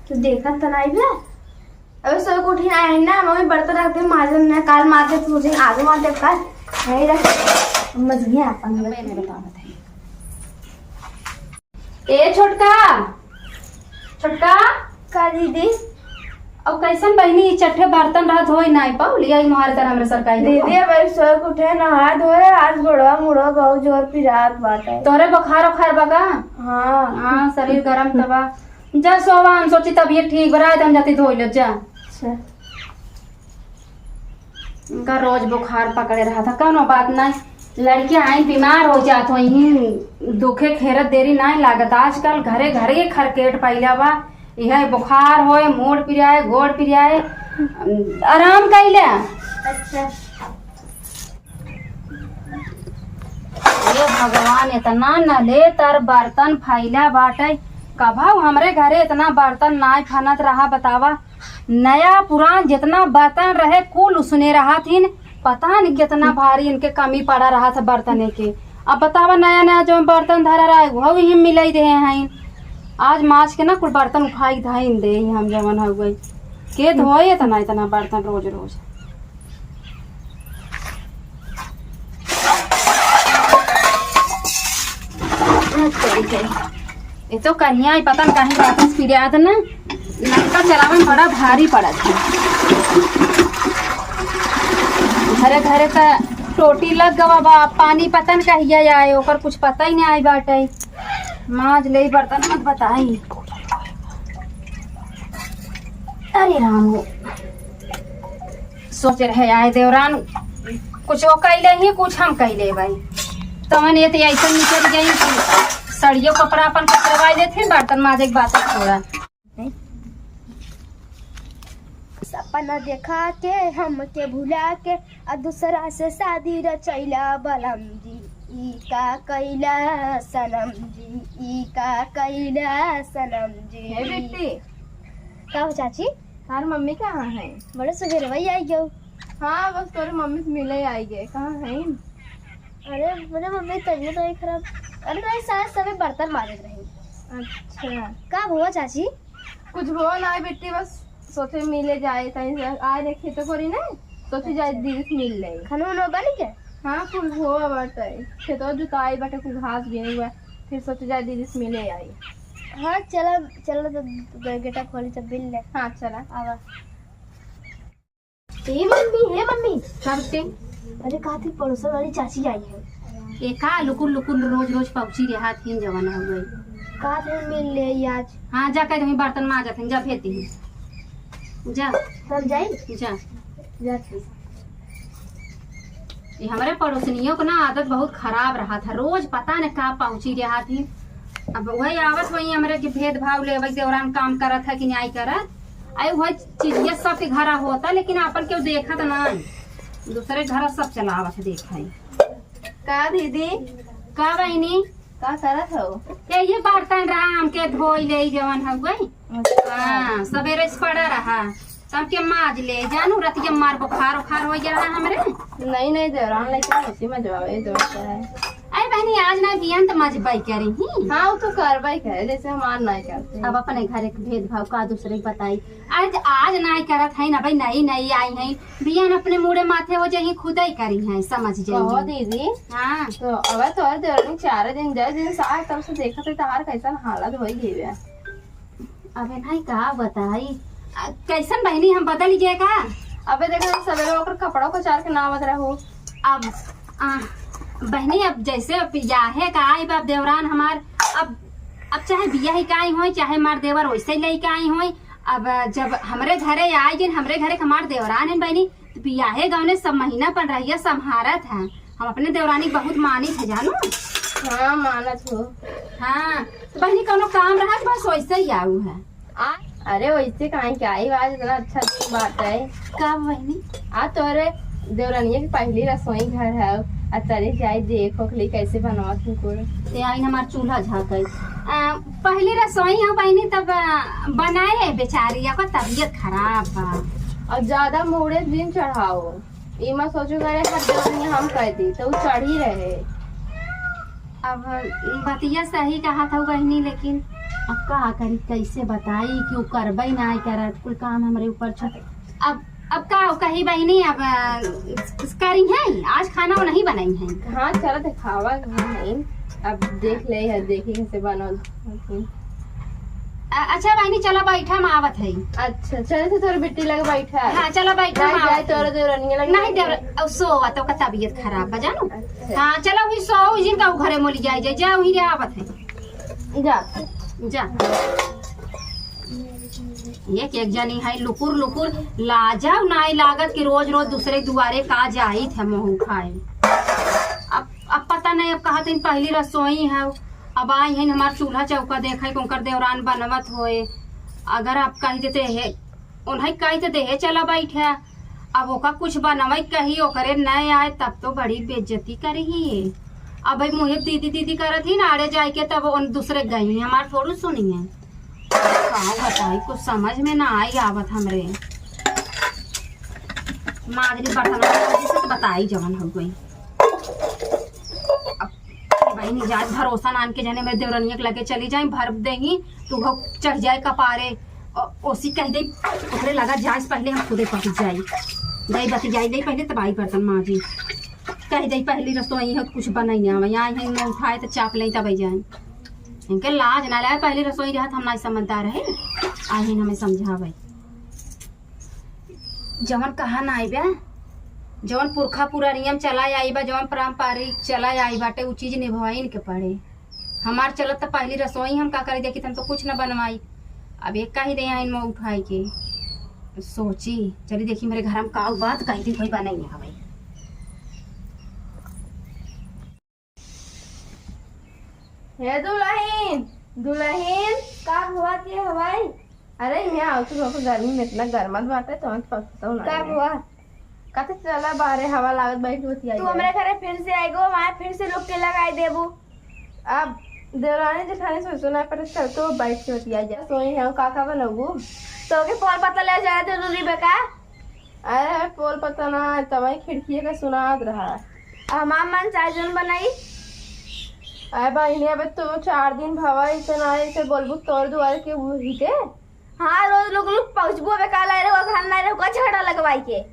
तो देखा तो नहीं बे। अबे सोए को उठी आए ना मम्मी बर्तन रख दे माजन ने काल मारते तो मुझे आगे मारते काल नहीं रख मज गया अपन मैंने बतावत है। ए छोटका छोटका का दीदी अब कैसन बहनी चट्टे बर्तन रात होई नहीं पाऊ लिया मारे तर हमरे सरकारी दीदी अब सोए को उठे नहा धोए आज गोड़वा मुड़वा बहुत जोर पिरात बात है। तोरे बुखार उखार बका हाँ हाँ शरीर गरम तबा जा सोवा हम सोची तबीयत ठीक बरा हम जाती धोई ले जा। अच्छा उनका रोज बुखार पकड़े रहा था कौनो बात नहीं लड़कियां आई बीमार हो जात हो दुखे खेरत देरी नहीं लागत आजकल घरे घरे खरकेट पैला बा यह बुखार होए मोड़ पिराए गोड़ पिराए आराम कैले। अच्छा ये भगवान इतना न ले तर बर्तन फैला बाटे कभा हमरे घरे इतना बर्तन नाय फनत रहा बतावा नया पुरान जितना बर्तन रहे कुल उसने रहा थी पता नहीं कितना भारी इनके कमी पड़ा रहा था बर्तन के। अब बतावा नया नया जो बर्तन धरा रहा है वो ही मिल दे हैं आज माछ के ना कुल बर्तन उठाई धाइन दे हम जवन हो गई के धोए इतना इतना बर्तन रोज रोज। ये तो कहिया पता न कहीं वापस फिर ना नलका चलावे में बड़ा भारी पड़ा था घरे घरे का टोटी लग गवा बा पानी पता न कहिया आए ओकर कुछ पता ही नहीं आई बाटे माज ले बर्तन मत बताई। अरे राम हो सोच रहे आए देवरान कुछ वो कैले ही कुछ हम कैले भाई तमन ये तो ऐसा निकल गई सड़ियों कपड़ा अपन कपड़वाई देते बर्तन माजे की बात थोड़ा सपना देखा के हमके भुला के आ दूसरा से शादी रचैला बलम जी ई का कैला सनम जी ई का कैला सनम जी। है बेटी का हो चाची तार मम्मी कहाँ है? बड़े सवेरे वही आई गयो। हाँ बस तोरे मम्मी से मिले आई गए कहाँ है? अरे मेरे मम्मी तबीयत नहीं खराब अरे नहीं शायद सभी बर्तन मारे रहे। अच्छा का हुआ चाची? कुछ हो ना बेटी बस सोचे मिले जाए कहीं आए देखे तो करी ना सोचे जाए दीदी से मिल ले खाना वाना बन गया? हाँ कुल हो बाटे खेतो जुताई बाटे कुछ घास भी नहीं हुआ फिर सोचे जाए दीदी से मिले आई। हाँ चलो चलो तो गेटा खोली तो बिल ले। हाँ चला आवा हे मम्मी करते अरे कहा थी पड़ोसन वाली चाची आई है। ये का लुकुल लुकुल रोज रोज पहुंची रहा थी जवाना हो गई कहा थे मिल ले आज। हाँ जा कह तुम्हें बर्तन माजा थे जा भेती जा सब जाई जा जाती। ये हमारे पड़ोसनियों को ना आदत बहुत खराब रहा था रोज पता न कहाँ पहुंची रहा थी अब वही आवत वही हमारे के भेदभाव ले वही दौरान काम करत है कि नहीं करत आई वही चीजिया सब के घर होता लेकिन अपन क्यों देखा तो ना दूसरे घर सब चलावत देखा का दीदी का बहनी का करत हो? ये बर्तन रहा हमके धोई ले जवन हो गई। हाँ सवेरे से पड़ा रहा तब के माज ले जानू रतिया मार बुखार उखार हो गया रहा हमरे नहीं दौरान लेकिन उसी में जवाब है। अरे बहनी आज ना बियन तो मजबाई करी हाँ वो तो करवाई करे जैसे हमार नहीं करते। अब अपने घर के भेदभाव का दूसरे को बताई आज नहीं करत है ना भाई नई आई है बियन अपने मुड़े माथे वो जही खुद ही करी है समझ जाओ दीदी। हाँ तो अब तो देवरानी 4 दिन जाए दिन साल तब से देखा तो तार कैसा हालत हो गई है। अबे नहीं कहा बताई कैसन बहनी हम बदल लीजिएगा। अबे देखो सवेरे होकर कपड़ों को 4 के नाम बदला हो। अब बहनी अब जैसे बियाहे का आई बाप देवरान हमार अब चाहे बियाही का आई हो चाहे मार देवर वैसे ही लई का आई हो अब जब हमरे घरे आई जिन हमरे घरे हमार देवरान है बहनी तो बियाहे गाँव ने सब महीना पर रहिए संभारत है हम अपने देवरानी बहुत मानी थे जानू। हाँ मानत हो। हाँ तो बहनी कोनो काम रहा बस वैसे ही आऊ है। अरे वैसे कहीं क्या आई आज इतना अच्छा दिन बात है। का बहनी तोरे देवरानिया की पहली रसोई घर है अतरे जाए देखो के लिए कैसे बनवा ते आई हमार चूल्हा झाँक पहली रसोई है बहनी तब बनाए बेचारी का तबीयत खराब बा और ज्यादा मुड़े दिन चढ़ाओ इमा सोचो करे हर देवरानिया हम कह दी तो चढ़ ही रहे। अब बतिया सही कहा था बहनी लेकिन अब का करी, कैसे बताई कि वो करबई ना करत, कुल काम हमारे ऊपर छट। अब का कही बहनी, अब करी है आज खाना वो नहीं बनाई है। हाँ चलो दिखावा नहीं, अब देख ले है, देखी कैसे बनल। अच्छा बहनी चलो बैठा, हम आवत है। अच्छा चले थे तोर बेटी लगे बैठा है। हाँ चलो बैठा, हम जाए आवत तोर है। देवरानिया लगे नहीं देव सोवा तो का तबीयत खराब बा जानो। हाँ चलो हुई सो जिनका घरे मोली जाए जा वही रे आवत है। जा जा एक जनी है लुकुर लुकुर लाजा नाई लागत कि रोज रोज दूसरे दुआरे का जाई थे महू खाए। अब पता नहीं, अब कहा दिन पहली रसोई है, अब आई है हमार चूल्हा चौका देखे कुंकर देवरान बनवत होए। अगर आप कही देते है उन्हें कही देते है चला बैठे, अब ओका कुछ बनवे कही ओकरे नहीं आए तब तो बड़ी बेइज्जती करी ही। अब भाई मुहे दीदी दीदी करत ही ना आड़े जाए के, तब उन दूसरे गई हमार थोड़ी सुनी है। कहा बताई कुछ समझ में ना आई आवत हमरे। मादरी बर्तन से बताई जवन हो गई। भाई निजात भरोसा नान के जाने मेरे देवरनिया के लगे चली जाए, भर देगी तू हो चढ़ जाए कपारे, ओसी कह दे ओकरे लगा जाए पहले हम खुदे पहुंच जाई, दई बती जाई दे पहले तब आई बर्तन माजी कह दे पहली रसोई है कुछ बनाई ना यहाँ है उठाए तो चाप ले तब जाए। इनके लाज ना लाए, पहली रसोई रहत हम नहीं समझदार है, आई हमें समझावे जवन कहा ना आई बे, जवन पुरखा पूरा नियम चला आई बा, जवन पारंपरिक चला आई बाटे उ चीज निभाई के पड़े। हमार चलत तो पहली रसोई हम का करे देखी, तुम तो कुछ न बनवाई, अब एक का ही दे इन में उठाई के सोची चली देखी मेरे घर में का बात कही दिन कोई बनाई है भाई। हे दुल्हन दुल्हन का हुआ के हवाई? अरे यहाँ आओ, तू गर्मी में इतना गर्मत बाटे तो हम पछताऊ ना। का हुआ? कते चला बाहरे हवा लागत बैठ होती है। तू हमरे घरे फिर से आएगो, वहां फिर से लोग के लगाई देबू। अब देवरानी जेठानी से सुना पर चल तो बैठ के होती है। सोई है काका बनबू तो के पोल पता ले जाए तो जरूरी बेका। अरे पोल पता ना तब खिड़की का सुनात रहा। हमार मन चाय जन बनाई। अरे बहनी अब तो 4 दिन भवा इतना ऐसे बोलबू तोड़ दुआर के वो ही के। हाँ रोज लोग पहुंचबू बेका लाई रहो, घर ना रहो, झगड़ा लगवाई के।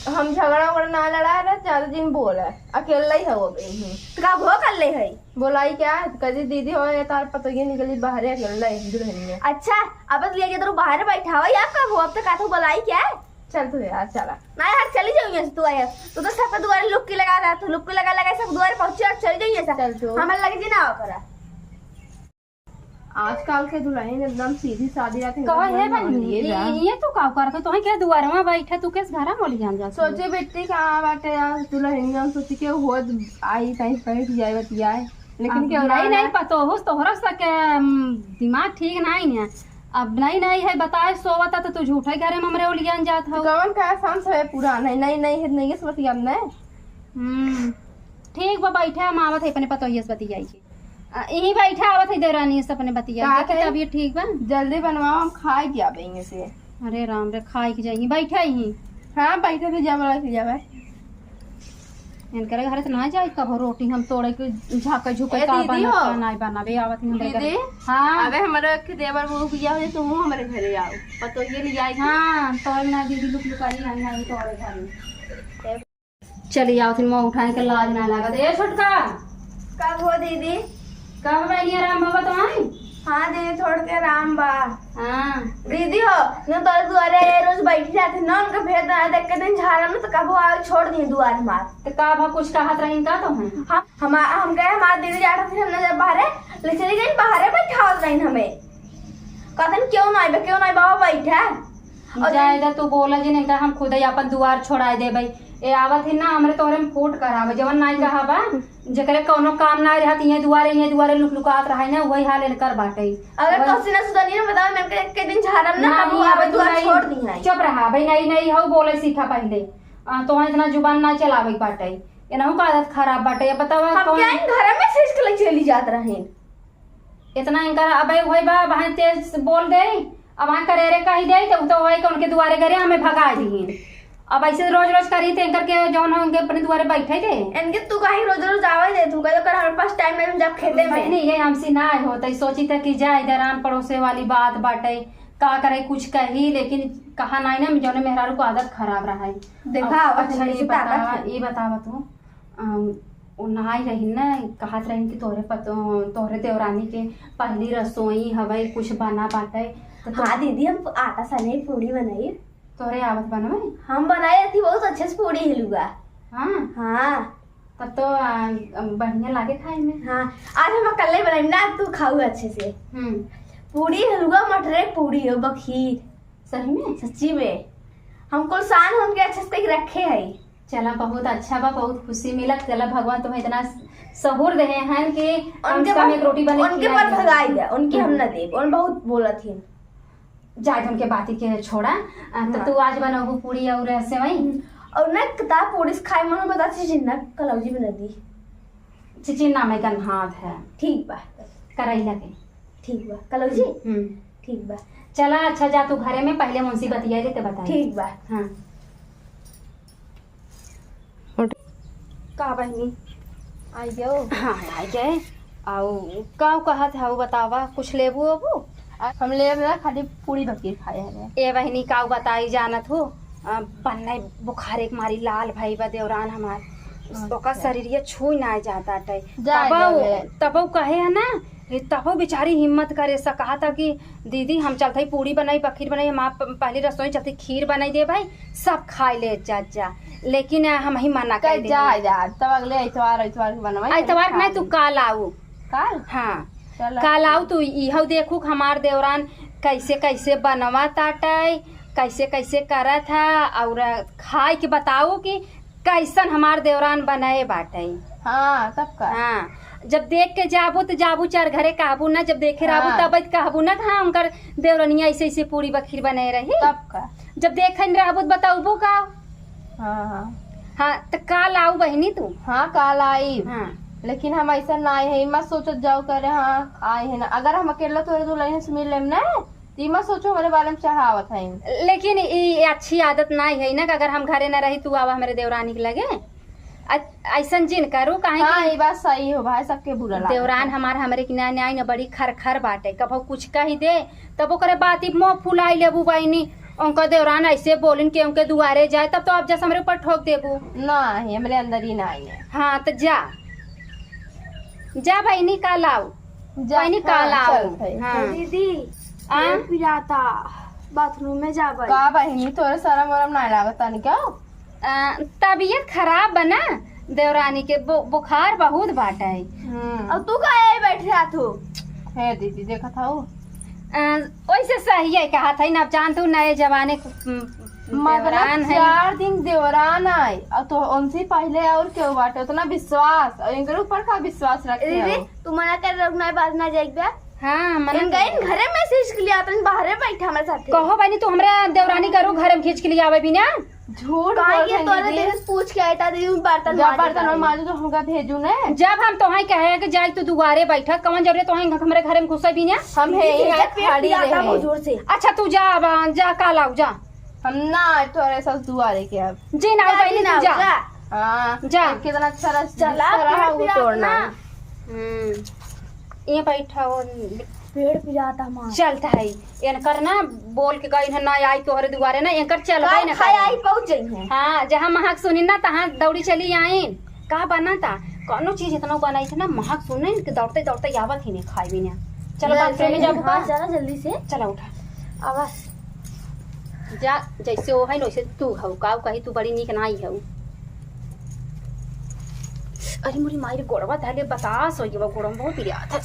हम झगड़ा उगड़ा ना लड़ा रहा, 4 दिन बोला अकेला ही हो गई। का भो कर ले है बोलाई क्या कदी दीदी हो तार पतो ये निकली बाहर अकेला है दुल्हनिया। अच्छा अब ले के तो बाहर बैठा हुआ, यार का भो अब तक का तो बोलाई क्या? चल तू यार चला ना यार चली जाऊंगी तू आया तू तो सबका दुआरे लुक्की लगा रहा, तू लुक्की लगा लगा सब दुआरे पहुंचे और चली जाइए सब। चल तू हमें लगे जी ना हो करा। आजकल के दुल्हन एकदम सीधी सादी रहती कहा है बहनी ये तो का करत तो के दुआर में बैठे तू केस घर मोली जान जा। सोचे बेटी कहाँ बाटे यार दुल्हन सोची के हो आई कहीं बैठ जाए बतियाए, लेकिन क्या नहीं नहीं पता हो तोहरा सके दिमाग ठीक नहीं है। अब नहीं नहीं है बताए सोवता तो तू झूठे घरे में हमरे ओलियान जात हो। कौन का सांस है पूरा नहीं नहीं नहीं है नहीं समझ अब नहीं ठीक बा बैठे हम आवत है अपने पतो ही बती जाई के यही बैठे आवत है देवरानी से अपने बतिया के तबीयत ठीक बा। जल्दी बनवाओ हम खाए क्या बेंगे से। अरे राम रे खाई के जाई बैठे ही। हाँ बैठे थे जब वाला जावे इनकर घर से ना जाए कब रोटी हम तोड़े के झाके झुके का बना नहीं बनावे आवत है हमरे घर। हां अबे हमारे के देवर बहू बिया हो तुम हमारे घरे आओ पतो ये ले आई। हां तोड़ ना दीदी लुक लुकाई नहीं आई तोड़े घर चली आओ फिर मैं उठाए के लाज ना लगा दे छोटका। कब हो दीदी? कब बैलिया राम बाबा तुम्हारी? हाँ दीदी थोड़ के आराम बा। हाँ दीदी हो न तो दुआरे रोज बैठी जाते ना, उनका भेद ना देख के दिन झाड़ा में तो कब आगे छोड़ दिए दुआर मार। तो का भा कुछ कहत रही का तो है? हाँ हम गए हमारे दीदी जाता थी हमने जब बाहर ले चली गई बाहर बैठा रही हमें कहते क्यों नहीं बाबा बैठा जायदा तू बोला जी नहीं का हम खुद ही अपन दुआर छोड़ा दे भाई ए आवत है ना हमरे तोरे में फूट करावे जवन नहीं कहाबा जकरे कोनो काम ना रहत ये दुआरे लुक लुकात रहा है ना वही हाल इनकर बाटे। अगर तो ना सुधानी ना बताओ मैं के दिन झाड़ा ना हम आवे दुआर छोड़ दी है। चुप रहा भाई नहीं हो बोले सीखा पहले तो इतना जुबान ना चलावे बाटे एनहु का आदत खराब बाटे। बतावा हम क्या इन घर में सीख के चली जात रहे इतना इनकर अबे होई बा भाई तेज बोल दे अब करेरे कही दे तो वही के उनके दुआरे करे हमें भगा दी अब ऐसे रोज रोज करी थे करके जौन होंगे अपने दुआरे बैठे थे। इनके तू कहीं रोज रोज आवाज दे तू कह कर हमारे पास टाइम नहीं जब खेते में नहीं ये हमसे ना होता सोची था कि जा इधर आन पड़ोसे वाली बात बाटे का करे कुछ कही लेकिन कहा नहीं ना जौने मेहरारू को आदत खराब रहा है। देखा अच्छा ये बतावा तू वो नहाई रही ना कहत रही कि तोहरे देवरानी के पहली रसोई हवाई कुछ बना बाटे तो हाँ दीदी हम आटा सने पूरी बनाई तोहरे आवत बनवे हम बनाए थी बहुत अच्छे से पूरी हिलुआ। हाँ हाँ तब तो बढ़िया लागे खाए में। हाँ आज हम कल ही बनाई ना तू खाऊ अच्छे से पूरी हलवा मटरे पूरी हो बखीर सही में सच्ची में हमको शान हमके अच्छे से रखे है। चला बहुत अच्छा बा बहुत खुशी मिलत चला भगवान तुम्हें इतना सहूर दे हैं कि उनके कम एक रोटी बने उनके पर भगाई दे उनकी हम न दे उन बहुत बोला थी जाए उनके बाती के छोड़ा तो तू आज बनाओ पूरी और सेवई और ना किताब पूरी से खाए मन बता चिन्ना कलौजी बना दी चिचिन्ना में गन्हात है ठीक बा करैला के ठीक बा कलौजी ठीक बा चला अच्छा जा तू घरे में पहले मुंशी बतिया लेते बता ठीक बा। हाँ का बहनी आई जाओ हाँ आ गए आओ का कहत है बतावा कुछ लेबू अबू हम ले रहा खाली पूरी बकरी खाए हैं ए बहनी का बताई जानत हो बनने बुखार एक मारी लाल भाई बा देवरान हमार ओका शरीर छू ना जाता तब कहे है ना तब बेचारी हिम्मत करे सा कहा था कि दीदी हम चलते पूरी बनाई बखीर बनाई हम आप पहली रसोई चलते खीर बनाई दे भाई सब खाए ले जा लेकिन हम ही मना कर दे तब अगले इतवार बनवाई इतवार नहीं तू काल आऊ काल हाँ काल आऊ तू इहो देखू हमार देवरान कैसे कैसे बनवा ताटे कैसे कैसे करा था और खाए के बताओ कि कैसन हमार देवरान बनाए बाटे। हाँ तब का हाँ जब देख के जाबू तो जाबू चार घरे कहबू ना जब देखे रहबू तब कहबू ना हाँ उनकर देवरनिया ऐसे ऐसे पूरी बखीर बनाए रही तब का जब देखे रहबू तो बताऊबू का। हाँ तो काल आऊ बहनी तू। हाँ काल आई हाँ लेकिन हम ऐसा ना आए है मत सोचो जाओ करे हाँ आए है ना अगर हम अकेला तोरे दुल्हन से मिल लेम ना तो मत सोचो हमारे बारे में चढ़ावत है लेकिन ये अच्छी आदत ना है ना कि अगर हम घरे न रही तू आवा हमारे देवरानी के लगे ऐसा जिन करो कहीं हाँ ये बात सही हो भाई सबके बुरा देवरान हमारे की न्याय न बड़ी खर खर बाटे कभो कुछ कही दे तब ओकरे बात मुँह फुलाई लेबू बहनी उनका देवरान ऐसे बोलिन के उनके दुआरे जाए तब तो आप जैसे हमारे ऊपर ठोक देबू ना हमारे अंदर ही ना है। हाँ तो जा बहनी काल आओ बहनी काल आओ। हाँ दीदी पिराता बाथरूम में जा का बहनी तोरे शरम वरम ना लागत नहीं क्या तबीयत खराब बना देवरानी के बुखार बहुत बाटा है। अब तू का बैठ रहा तू है दीदी देखा था वो वैसे सही है कहा था ना जान तू नए जमाने देवरान है 4 दिन देवरान आए और तो उनसे पहले और क्यों बाटे उतना विश्वास और इनके ऊपर का विश्वास रखे दीदी तू मना कर रखना बात ना जाएगा। हाँ मन घरे मैसेज के लिए आता बाहर बैठे हमारे साथ कहो बनी तू हमारा देवरानी करो घर में खींच के लिए आवे भी ना झूठ पूछ के आया दीदी बर्तन माजू तो हमका भेजू ने जब हम तो कहे कि जाए तू दुआरे बैठा कौन जरूरत तो हमारे घर में घुसा भी ना हम है खड़ी रहे जोर से। अच्छा तू जा काल आओ जा हम ना तोरे साथ दुआरे के अब जी ना बहनी तू जा हाँ जा कितना अच्छा चला तोड़ना ये बैठा पेड़ पिराता मां चलता है इनकर ना बोल के गई ना आई तोहरे दुआरे ना इनकर चल गई ना आई पहुंच गई है। हाँ जहाँ महक सुनी ना तहाँ दौड़ी चली आई का बना था कोनो चीज इतना बनाई थी ना महक सुने दौड़ते दौड़ते आवत ही नहीं खाई भी ना चलो बाथरूम में जाओ चला जल्दी से चला उठा आवाज जा जैसे वो है वैसे तू हऊ का कही तू बड़ी निक नाई हऊ। अरे मोरी मारी गोड़वा धाले बतास हो गया गोड़म बहुत पिया था।